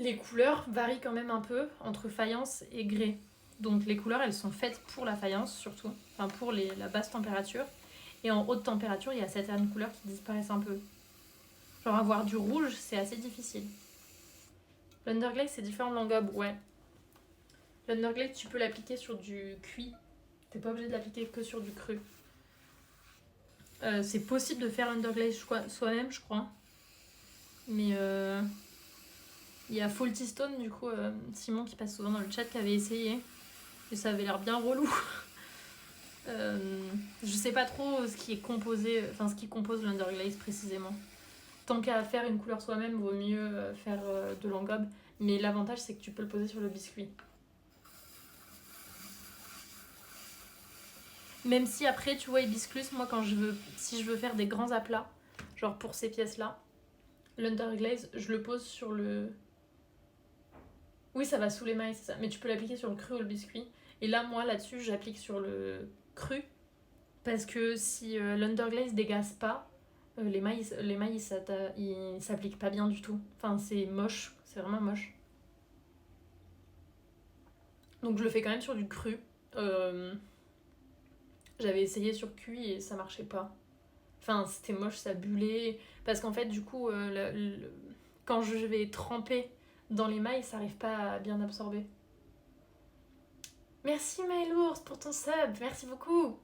Les couleurs varient quand même un peu entre faïence et grès. Donc les couleurs, elles sont faites pour la faïence surtout, enfin pour la basse température. Et en haute température, il y a certaines couleurs qui disparaissent un peu. Genre avoir du rouge, c'est assez difficile. L'underglaze, c'est différent de l'engobe, ouais. L'underglaze, tu peux l'appliquer sur du cuit. T'es pas obligé de l'appliquer que sur du cru. C'est possible de faire l'underglaze soi-même, je crois. Mais il y a Faulty Stone, du coup, Simon qui passe souvent dans le chat, qui avait essayé. Et ça avait l'air bien relou. Je sais pas trop ce qui est composé, enfin ce qui compose l'underglaze précisément. Tant qu'à faire une couleur soi-même, vaut mieux faire de l'engobe. Mais l'avantage, c'est que tu peux le poser sur le biscuit. Même si après, tu vois, hibiscus, moi, si je veux faire des grands aplats, genre pour ces pièces-là, l'underglaze, je le pose sur le... Oui, ça va sous les mailles, c'est ça. Mais tu peux l'appliquer sur le cru ou le biscuit. Et là, moi, là-dessus, j'applique sur le cru. Parce que si l'underglaze dégaze pas, les mailles ils s'appliquent pas bien du tout. Enfin, c'est moche. C'est vraiment moche. Donc je le fais quand même sur du cru. J'avais essayé sur cuit et ça marchait pas. Enfin, c'était moche, ça bullait. Parce qu'en fait, du coup, quand je vais tremper dans les mailles, ça arrive pas à bien absorber. Merci Mylours pour ton sub, merci beaucoup.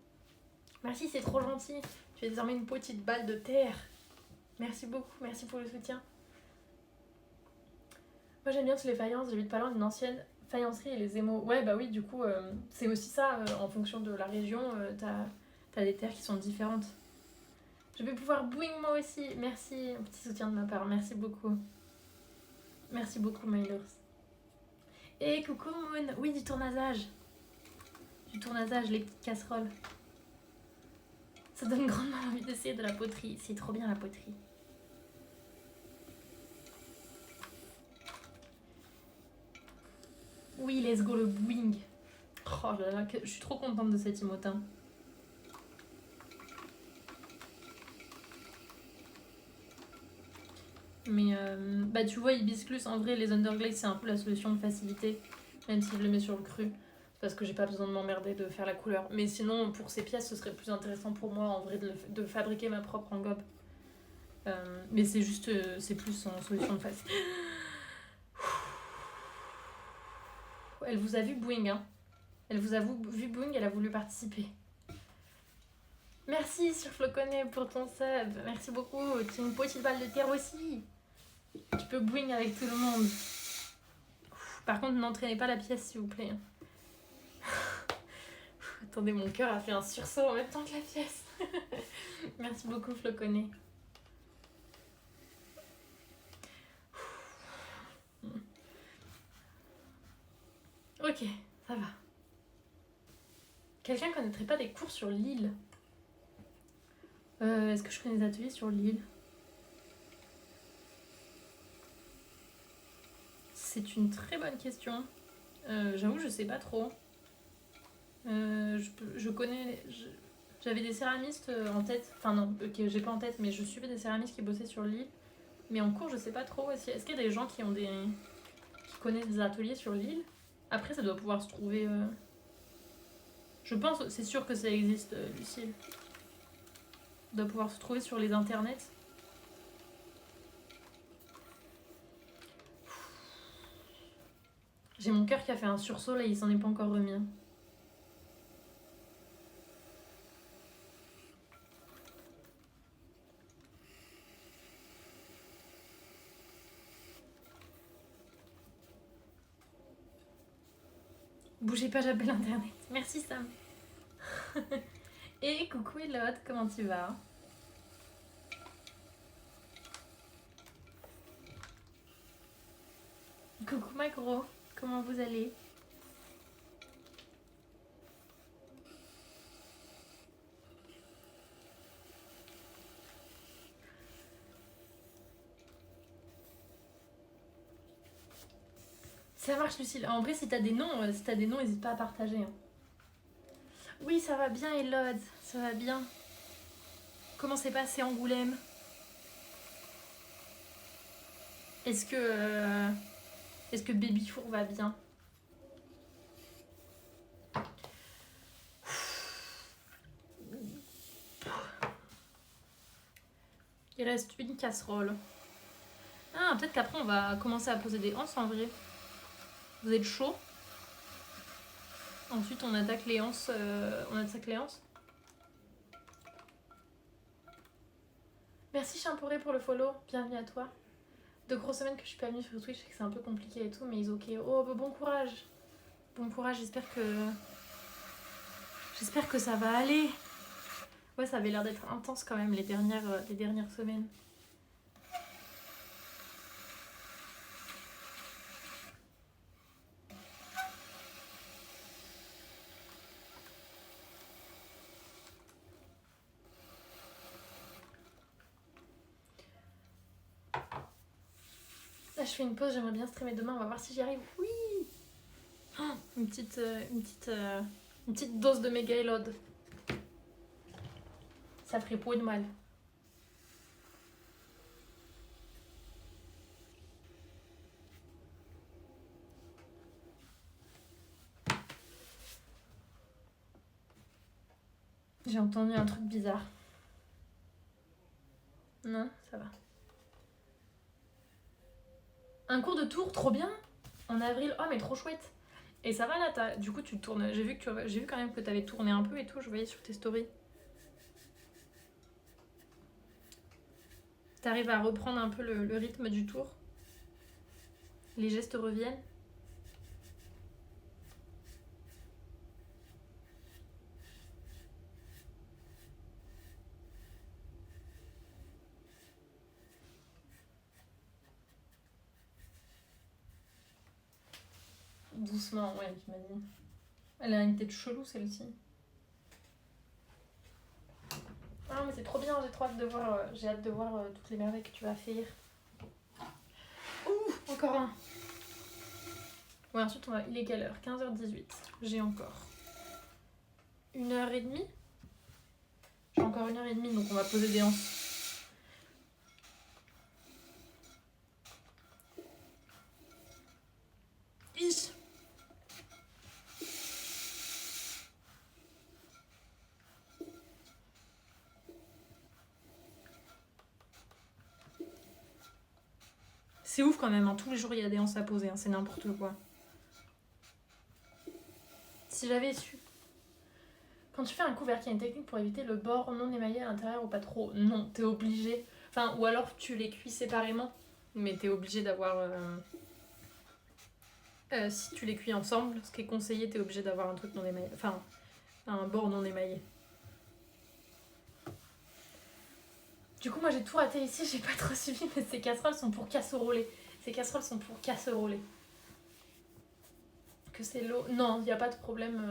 Merci, c'est trop gentil. Tu es désormais une petite balle de terre. Merci beaucoup, merci pour le soutien. Moi j'aime bien toutes les faïences, j'habite pas loin d'une ancienne faïencerie et les émaux. Ouais, bah oui, du coup, c'est aussi ça, en fonction de la région, t'as des terres qui sont différentes. Je vais pouvoir bouing moi aussi. Merci, un petit soutien de ma part. Merci beaucoup. Merci beaucoup, Mylours. Et coucou Moon. Oui, du tournasage. Du tournasage, les petites casseroles. Ça donne grandement envie d'essayer de la poterie. C'est trop bien la poterie. Oui, let's go le bouing. Oh là là, je suis trop contente de cet emotin. Mais bah tu vois, hibiscus, en vrai, les underglaze, c'est un peu la solution de facilité. Même si je le mets sur le cru. Parce que j'ai pas besoin de m'emmerder de faire la couleur. Mais sinon, pour ces pièces, ce serait plus intéressant pour moi, en vrai, de fabriquer ma propre engobe. Mais c'est juste, c'est plus en solution de facilité. Elle vous a vu bouing, hein. Elle vous a vu bouing, elle a voulu participer. Merci sur Floconnet pour ton sub. Merci beaucoup. Tu es une petite balle de terre aussi. Tu peux bouing avec tout le monde. Par contre, n'entraînez pas la pièce, s'il vous plaît. Attendez, mon cœur a fait un sursaut en même temps que la pièce. Merci beaucoup, Floconnet. Ok, ça va. Quelqu'un connaîtrait pas des cours sur l'île? Est-ce que je connais des ateliers sur l'île? C'est une très bonne question. J'avoue, je sais pas trop. Je connais... J'avais des céramistes en tête. Enfin non, okay, j'ai pas en tête, mais je suivais des céramistes qui bossaient sur l'île. Mais en cours, je sais pas trop. Est-ce qu'il y a des gens qui connaissent des ateliers sur l'île? Après, ça doit pouvoir se trouver... Je pense, c'est sûr que ça existe, Lucille. Ça doit pouvoir se trouver sur les internets. J'ai mon cœur qui a fait un sursaut, là, il s'en est pas encore remis. Bougez pas, j'appelle internet. Merci Sam. Et coucou Elod, comment tu vas? Coucou Macro, comment vous allez? Ça marche Lucille. En vrai, si t'as des noms, n'hésite pas à partager. Hein. Oui, ça va bien Elod, ça va bien. Comment s'est passé Angoulême? Est-ce que Est-ce que Baby Four va bien? Il reste une casserole. Ah, peut-être qu'après on va commencer à poser des anses en vrai. Vous êtes chaud? Ensuite on attaque les anses. Merci Champoré pour le follow. Bienvenue à toi. 2 grosses semaines que je suis pas venue sur Twitch et que c'est un peu compliqué et tout, mais ils ok. Oh bah bon courage. Bon courage, j'espère que ça va aller. Ouais, ça avait l'air d'être intense quand même les dernières semaines. Là, je fais une pause, j'aimerais bien streamer demain, on va voir si j'y arrive. Oui. Oh, une petite dose de méga élode. Ça ferait pas de mal. J'ai entendu un truc bizarre. Non, ça va. Un cours de tour, trop bien. En avril, oh mais trop chouette. Et ça va là, du coup tu tournes. J'ai vu quand même que t'avais tourné un peu et tout, je voyais sur tes stories. T'arrives à reprendre un peu le rythme du tour. Les gestes reviennent. Doucement, ouais, j'imagine. Elle a une tête chelou celle-ci. Ah mais c'est trop bien, j'ai hâte de voir toutes les merveilles que tu vas faire. Ouh, encore un. Ouais, ensuite il est quelle heure? 15h18. J'ai encore 1h30. J'ai encore 1h30, donc on va poser des anses. C'est ouf quand même, hein. Tous les jours il y a des anses à poser, hein. C'est n'importe quoi. Si j'avais su. Quand tu fais un couvert, il y a une technique pour éviter le bord non émaillé à l'intérieur ou pas trop. Non, t'es obligé. Enfin, ou alors tu les cuis séparément, mais t'es obligé d'avoir. Si tu les cuis ensemble, ce qui est conseillé, t'es obligé d'avoir un truc non émaillé. Enfin, un bord non émaillé. Du coup, moi j'ai tout raté ici, j'ai pas trop suivi, mais ces casseroles sont pour casseroler. Que c'est l'eau. Non, il n'y a pas de problème.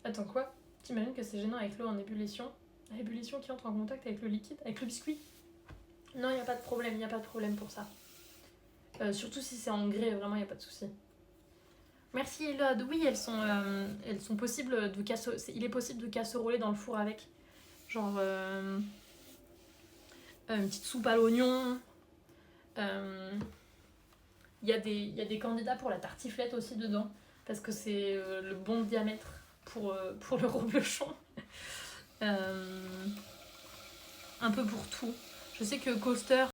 Attends, quoi? T'imagines que c'est gênant avec l'eau en ébullition? L'ébullition qui entre en contact avec le liquide, avec le biscuit? Non, il n'y a pas de problème pour ça. Surtout si c'est en grès, vraiment, il n'y a pas de souci. Merci Elod. Oui, elles sont possibles de casseroler. Il est possible de casseroler dans le four avec. Genre une petite soupe à l'oignon. Il y a des candidats pour la tartiflette aussi dedans. Parce que c'est le bon diamètre pour le reblochon. Un peu pour tout. Je sais que Coaster